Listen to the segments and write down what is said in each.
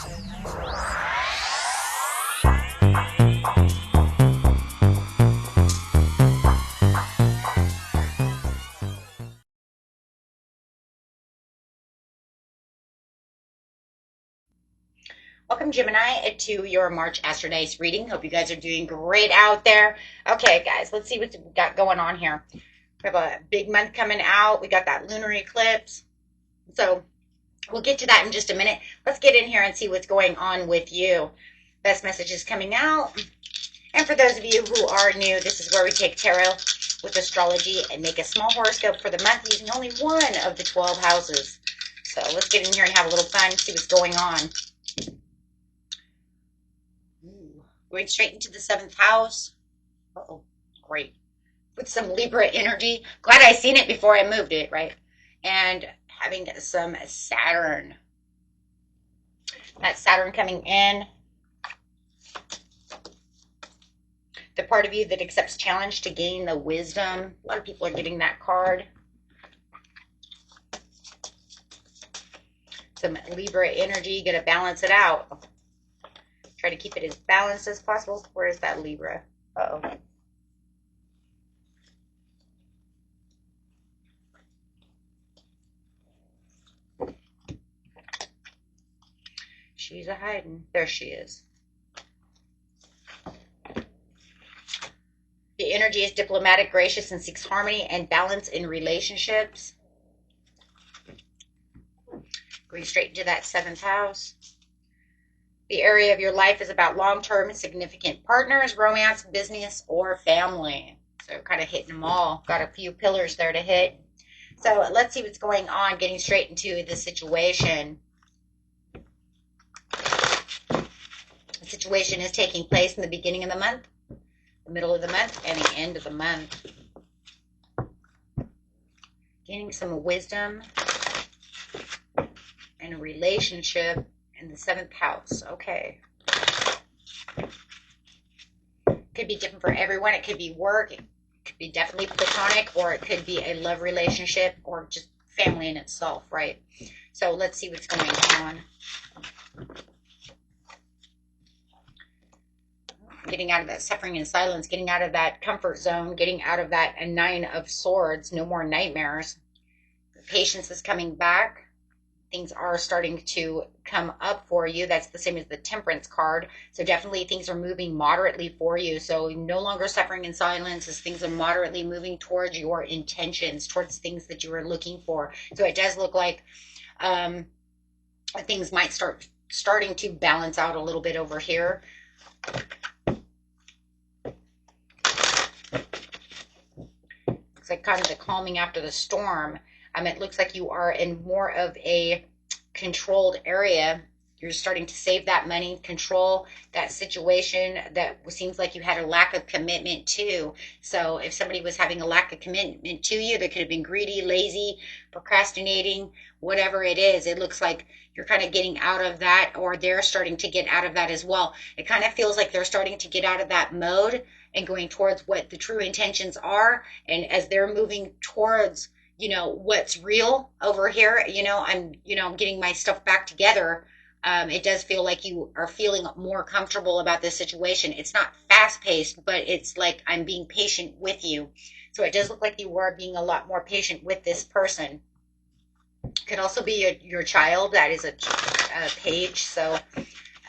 Welcome, Gemini, to your March Astro Dice reading. Hope you guys are doing great out there. Okay, guys, let's see what we got going on here. We have a big month coming out. We got that lunar eclipse. So we'll get to that in just a minute. Let's get in here and see what's going on with you. Best messages coming out. And for those of you who are new, this is where we take tarot with astrology and make a small horoscope for the month using only one of the 12 houses. So let's get in here and have a little fun, see what's going on. Going straight into the 7th house. Uh-oh, great. With some Libra energy. Glad I seen it before I moved it, right? And having some Saturn. That Saturn coming in. The part of you that accepts challenge to gain the wisdom. A lot of people are getting that card. Some Libra energy. Got to balance it out. Try to keep it as balanced as possible. Where is that Libra? Uh-oh. She's a hiding. There she is. The energy is diplomatic, gracious, and seeks harmony and balance in relationships. Going straight into that 7th house. The area of your life is about long-term significant partners, romance, business, or family. So kind of hitting them all. Got a few pillars there to hit. So let's see what's going on, getting straight into the situation. The situation is taking place in the beginning of the month, the middle of the month, and the end of the month. Gaining some wisdom and a relationship. In the 7th house. Okay. Could be different for everyone. It could be work. It could be definitely platonic, or it could be a love relationship, or just family in itself, right? So let's see what's going on. Getting out of that suffering and silence, getting out of that comfort zone, getting out of that 9 of Swords, no more nightmares. The patience is coming back. Things are starting to come up for you. That's the same as the Temperance card. So definitely things are moving moderately for you. So no longer suffering in silence as things are moderately moving towards your intentions, towards things that you are looking for. So it does look like things might starting to balance out a little bit over here. Looks like kind of the calming after the storm. It looks like you are in more of a controlled area. You're starting to save that money, control that situation that seems like you had a lack of commitment to. So if somebody was having a lack of commitment to you, they could have been greedy, lazy, procrastinating, whatever it is. It looks like you're kind of getting out of that, or they're starting to get out of that as well. It kind of feels like they're starting to get out of that mode and going towards what the true intentions are. And as they're moving towards what's real over here, I'm getting my stuff back together. It does feel like you are feeling more comfortable about this situation. It's not fast paced, but it's like I'm being patient with you. So it does look like you are being a lot more patient with this person. Could also be your child. That is a page. So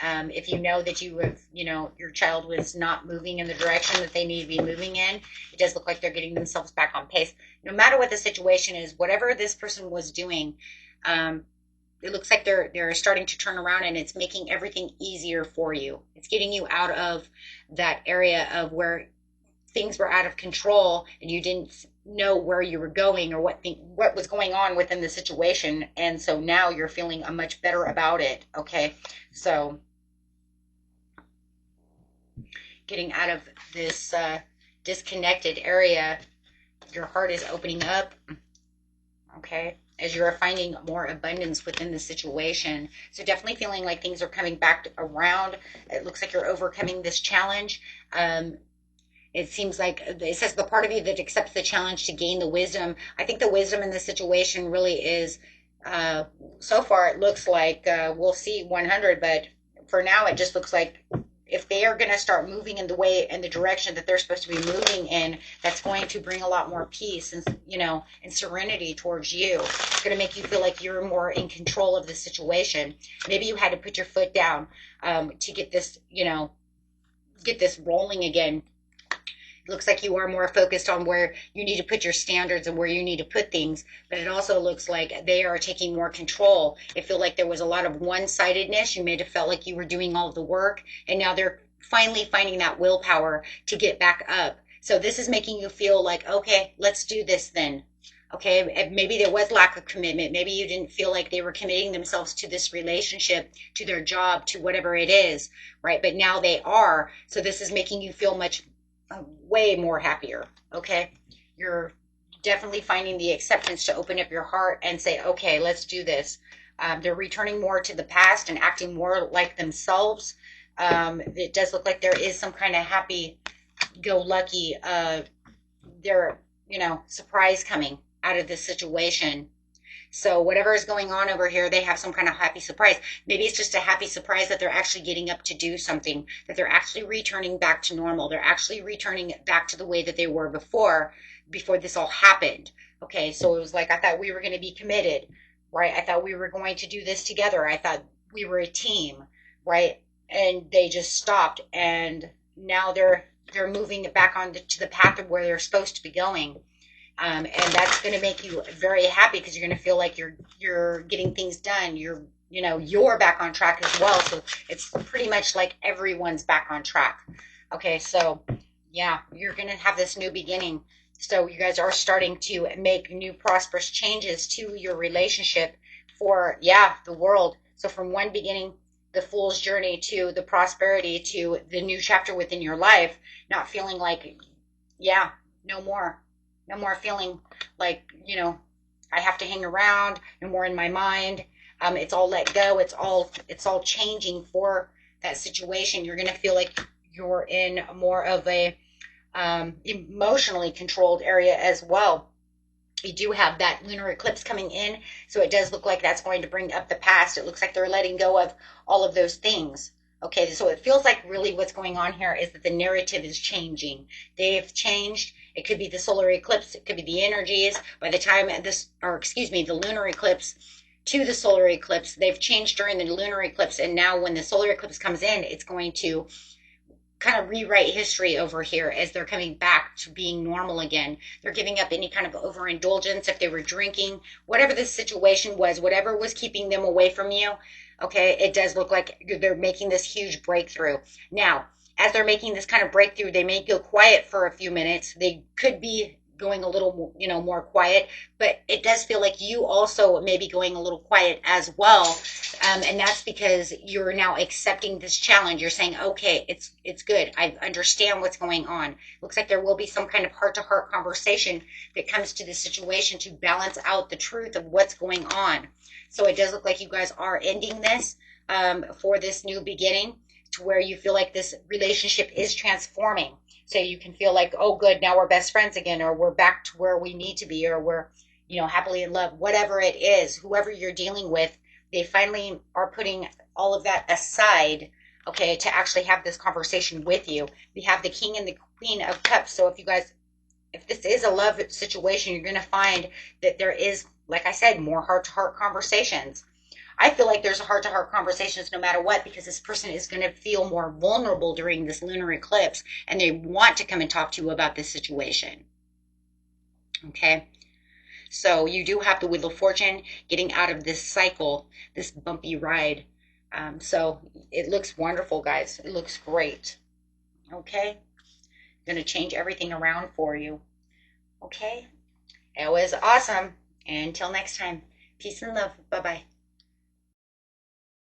if you know that you have, your child was not moving in the direction that they need to be moving in, it does look like they're getting themselves back on pace. No matter what the situation is, whatever this person was doing, it looks like they're starting to turn around, and it's making everything easier for you. It's getting you out of that area of where things were out of control and you didn't know where you were going or what was going on within the situation. And so now you're feeling much better about it. Okay. So getting out of this disconnected area, your heart is opening up. Okay. As you're finding more abundance within the situation. So definitely feeling like things are coming back around. It looks like you're overcoming this challenge. It seems like it says the part of you that accepts the challenge to gain the wisdom. I think the wisdom in this situation really is So far, it looks like we'll see 100, but for now, it just looks like if they are going to start moving in the way and the direction that they're supposed to be moving in, that's going to bring a lot more peace and and serenity towards you. It's going to make you feel like you're more in control of the situation. Maybe you had to put your foot down to get this, get this rolling again. It looks like you are more focused on where you need to put your standards and where you need to put things, but it also looks like they are taking more control. It felt like there was a lot of one-sidedness. You may have felt like you were doing all the work, and now they're finally finding that willpower to get back up. So this is making you feel like, okay, let's do this then. Okay, maybe there was lack of commitment. Maybe you didn't feel like they were committing themselves to this relationship, to their job, to whatever it is, right? But now they are. So this is making you feel much way more happier. Okay, you're definitely finding the acceptance to open up your heart and say, okay, let's do this. They're returning more to the past and acting more like themselves. It does look like there is some kind of happy go lucky there, surprise coming out of this situation. So whatever is going on over here, they have some kind of happy surprise. Maybe it's just a happy surprise that they're actually getting up to do something, that they're actually returning back to normal. They're actually returning back to the way that they were before this all happened. Okay, so it was like, I thought we were going to be committed, right? I thought we were going to do this together. I thought we were a team, right? And they just stopped, and now they're moving it back on to the path of where they're supposed to be going. And that's going to make you very happy because you're going to feel like you're getting things done. You're back on track as well. So it's pretty much like everyone's back on track. Okay, so yeah, you're going to have this new beginning. So you guys are starting to make new prosperous changes to your relationship for, the world. So from one beginning, the fool's journey, to the prosperity, to the new chapter within your life, not feeling like, no more. No more feeling like, I have to hang around, no more in my mind. It's all let go. It's all changing for that situation. You're going to feel like you're in more of a emotionally controlled area as well. You do have that lunar eclipse coming in, so it does look like that's going to bring up the past. It looks like they're letting go of all of those things. Okay, so it feels like really what's going on here is that the narrative is changing. They've changed. It could be the solar eclipse. It could be the energies. By the time the lunar eclipse to the solar eclipse, they've changed during the lunar eclipse. And now when the solar eclipse comes in, it's going to kind of rewrite history over here as they're coming back to being normal again. They're giving up any kind of overindulgence. If they were drinking, whatever the situation was, whatever was keeping them away from you, okay, it does look like they're making this huge breakthrough. Now, as they're making this kind of breakthrough, they may go quiet for a few minutes. They could be going a little, more quiet, but it does feel like you also may be going a little quiet as well. And that's because you're now accepting this challenge. You're saying, okay, it's good. I understand what's going on. Looks like there will be some kind of heart-to-heart conversation that comes to the situation to balance out the truth of what's going on. So it does look like you guys are ending this for this new beginning, to where you feel like this relationship is transforming. So you can feel like, oh, good, now we're best friends again, or we're back to where we need to be, or we're, happily in love, whatever it is, whoever you're dealing with, they finally are putting all of that aside, okay, to actually have this conversation with you. We have the King and the Queen of Cups. So if this is a love situation, you're going to find that there is, like I said, more heart-to-heart conversations. I feel like there's a heart-to-heart conversations no matter what, because this person is going to feel more vulnerable during this lunar eclipse, and they want to come and talk to you about this situation. Okay? So you do have the Wheel of Fortune getting out of this cycle, this bumpy ride. So it looks wonderful, guys. It looks great. Okay? I'm going to change everything around for you. Okay? It was awesome. Until next time, peace and love. Bye-bye.